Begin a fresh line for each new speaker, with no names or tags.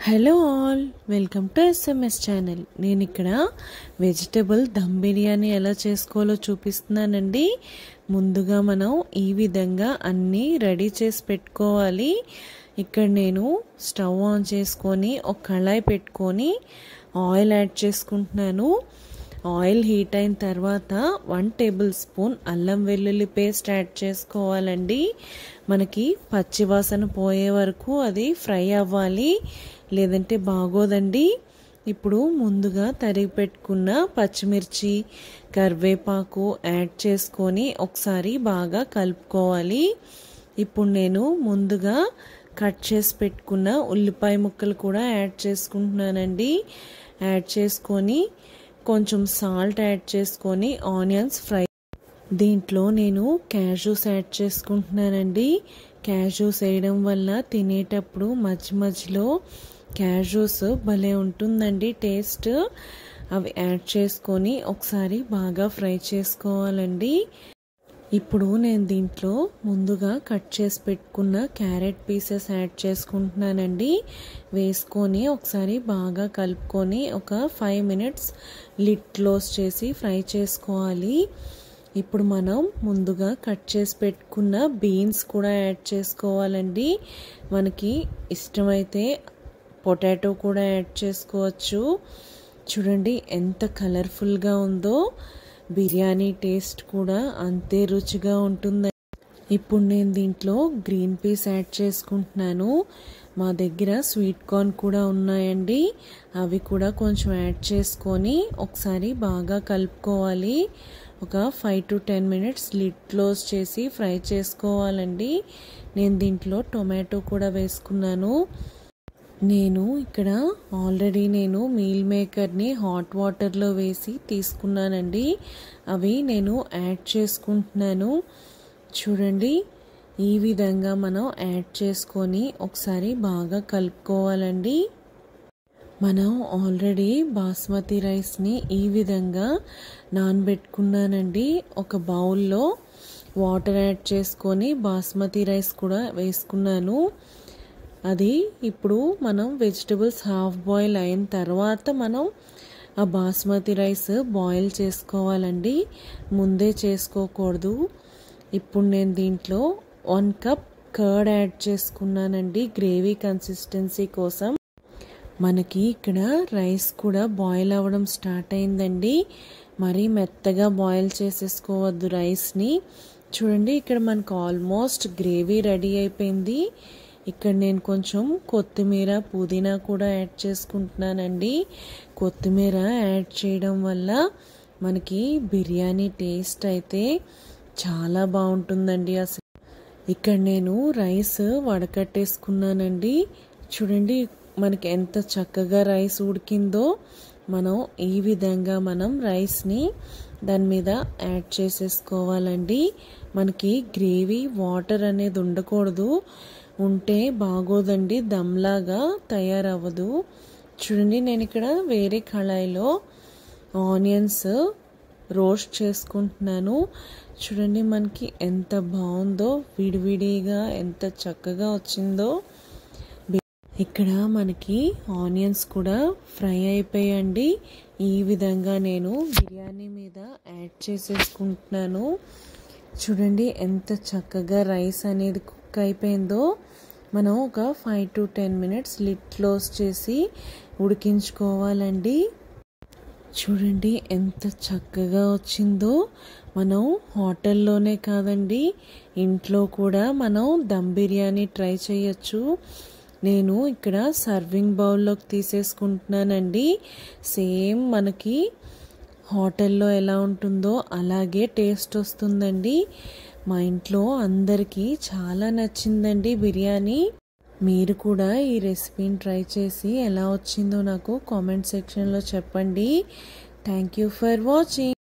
Hello all, welcome to SMS channel. నేను ఇక్కడ vegetable dum biryani ఎలా చేసుకోవాలో చూపిస్తున్నానండి. ముందుగా మనం ఈ విధంగా అన్నీ రెడీ చేసి పెట్టుకోవాలి. ఇక్కడ నేను స్టవ్ ఆన్ చేసుకొని ఒక కళాయి పెట్టుకొని ఆయిల్ యాడ్ చేసుకుంటున్నాను. ఆయిల్ హీట్ అయిన తర్వాత 1 టేబుల్ స్పూన్ అల్లం వెల్లుల్లి పేస్ట్ యాడ్ చేసుకోవాలండి. మనకి పచ్చివాసన పోయే వరకు అది ఫ్రై అవ్వాలి, లేదంటే బాగోదండి. ఇప్పుడు ముందుగా తరిగి పెట్టుకున్న పచ్చిమిర్చి, కరివేపాకు యాడ్ చేసుకొని ఒకసారి బాగా కలుపుకోవాలి. ఇప్పుడు నేను ముందుగా కట్ చేసి పెట్టుకున్న ఉల్లిపాయ ముక్కలు కూడా యాడ్ చేసుకుంటున్నానండి. యాడ్ చేసుకొని కొంచెం సాల్ట్ యాడ్ చేసుకొని ఆనియన్స్ ఫ్రై. దీంట్లో నేను క్యాష్యూస్ యాడ్ చేసుకుంటున్నానండి. క్యాష్యూస్ వేయడం వల్ల తినేటప్పుడు మధ్య మధ్యలో క్యాష్యూస్ భలే ఉంటుందండి టేస్ట్. అవి యాడ్ చేసుకొని ఒకసారి బాగా ఫ్రై చేసుకోవాలండి. ఇప్పుడు నేను దీంట్లో ముందుగా కట్ చేసి పెట్టుకున్న క్యారెట్ పీసెస్ యాడ్ చేసుకుంటున్నానండి. వేసుకొని ఒకసారి బాగా కలుపుకొని ఒక 5 మినిట్స్ లిడ్ క్లోజ్ చేసి ఫ్రై చేసుకోవాలి. ఇప్పుడు మనం ముందుగా కట్ చేసి పెట్టుకున్న బీన్స్ కూడా యాడ్ చేసుకోవాలండి. మనకి ఇష్టమైతే పొటాటో కూడా యాడ్ చేసుకోవచ్చు. చూడండి ఎంత కలర్ఫుల్గా ఉందో. బిర్యానీ టేస్ట్ కూడా అంతే రుచిగా ఉంటుంది. ఇప్పుడు నేను దీంట్లో గ్రీన్ పీస్ యాడ్ చేసుకుంటున్నాను. మా దగ్గర స్వీట్ కార్న్ కూడా ఉన్నాయండి. అవి కూడా కొంచెం యాడ్ చేసుకొని ఒకసారి బాగా కలుపుకోవాలి. ఒక 5 to 10 మినిట్స్ లిడ్ క్లోజ్ చేసి ఫ్రై చేసుకోవాలండి. నేను దీంట్లో టొమాటో కూడా వేసుకున్నాను. నేను ఇక్కడ ఆల్రెడీ మీల్ మేకర్ని హాట్ వాటర్లో వేసి తీసుకున్నానండి. అవి నేను యాడ్ చేసుకుంటున్నాను. చూడండి, ఈ విధంగా మనం యాడ్ చేసుకొని ఒకసారి బాగా కలుపుకోవాలండి. మనం ఆల్రెడీ బాస్మతి రైస్ని ఈ విధంగా నానబెట్టుకున్నానండి. ఒక బౌల్లో వాటర్ యాడ్ చేసుకొని బాస్మతి రైస్ కూడా వేసుకున్నాను. అది ఇప్పుడు మనం వెజిటబుల్స్ హాఫ్ బాయిల్ అయిన తర్వాత మనం ఆ బాస్మతి రైస్ బాయిల్ చేసుకోవాలండి, ముందే చేసుకోకూడదు. ఇప్పుడు నేను దీంట్లో 1 కప్ కర్డ్ యాడ్ చేసుకున్నానండి గ్రేవీ కన్సిస్టెన్సీ కోసం. మనకి ఇక్కడ రైస్ కూడా బాయిల్ అవ్వడం స్టార్ట్ అయిందండి. మరీ మెత్తగా బాయిల్ చేసేసుకోవద్దు రైస్ని. చూడండి, ఇక్కడ మనకు ఆల్మోస్ట్ గ్రేవీ రెడీ అయిపోయింది. ఇక్కడ నేను కొంచెం కొత్తిమీర, పుదీనా కూడా యాడ్ చేసుకుంటున్నానండి. కొత్తిమీర యాడ్ చేయడం వల్ల మనకి బిర్యానీ టేస్ట్ అయితే చాలా బాగుంటుందండి. అసలు ఇక్కడ నేను రైస్ వడకట్టేసుకున్నానండి. చూడండి, మనకి ఎంత చక్కగా రైస్ ఉడికిందో. మనం ఈ విధంగా మనం రైస్ని దాని మీద యాడ్ చేసేసుకోవాలండి. మనకి గ్రేవీ వాటర్ అనేది ఉండకూడదు, ఉంటే బాగోదండి, దమ్లాగా తయారవ్వదు. చూడండి, నేను ఇక్కడ వేరే కళాయిలో ఆనియన్స్ రోస్ట్ చేసుకుంటున్నాను. చూడండి, మనకి ఎంత బాగుందో, విడివిడిగా ఎంత చక్కగా వచ్చిందో. ఇక్కడ మనకి ఆనియన్స్ కూడా ఫ్రై అయిపోయాయండి. ఈ విధంగా నేను బిర్యానీ మీద యాడ్ చేసేసుకుంటున్నాను. చూడండి, ఎంత చక్కగా రైస్ అనేది కుక్ అయిపోయిందో. మనం ఒక 5 to 10 మినిట్స్ లిడ్ క్లోజ్ చేసి ఉడికించుకోవాలండి. చూడండి, ఎంత చక్కగా వచ్చిందో. మనం హోటల్లోనే కాదండి, ఇంట్లో కూడా మనం దమ్ బిర్యానీ ట్రై చేయొచ్చు. నేను ఇక్కడ సర్వింగ్ బౌల్లోకి తీసేసుకుంటున్నానండి. సేమ్ మనకి హోటల్లో ఎలా ఉంటుందో అలాగే టేస్ట్ వస్తుందండి. మా ఇంట్లో అందరికీ చాలా నచ్చిందండి బిర్యానీ. మీరు కూడా ఈ రెసిపీని ట్రై చేసి ఎలా వచ్చిందో నాకు కామెంట్ సెక్షన్లో చెప్పండి. Thank you for watching.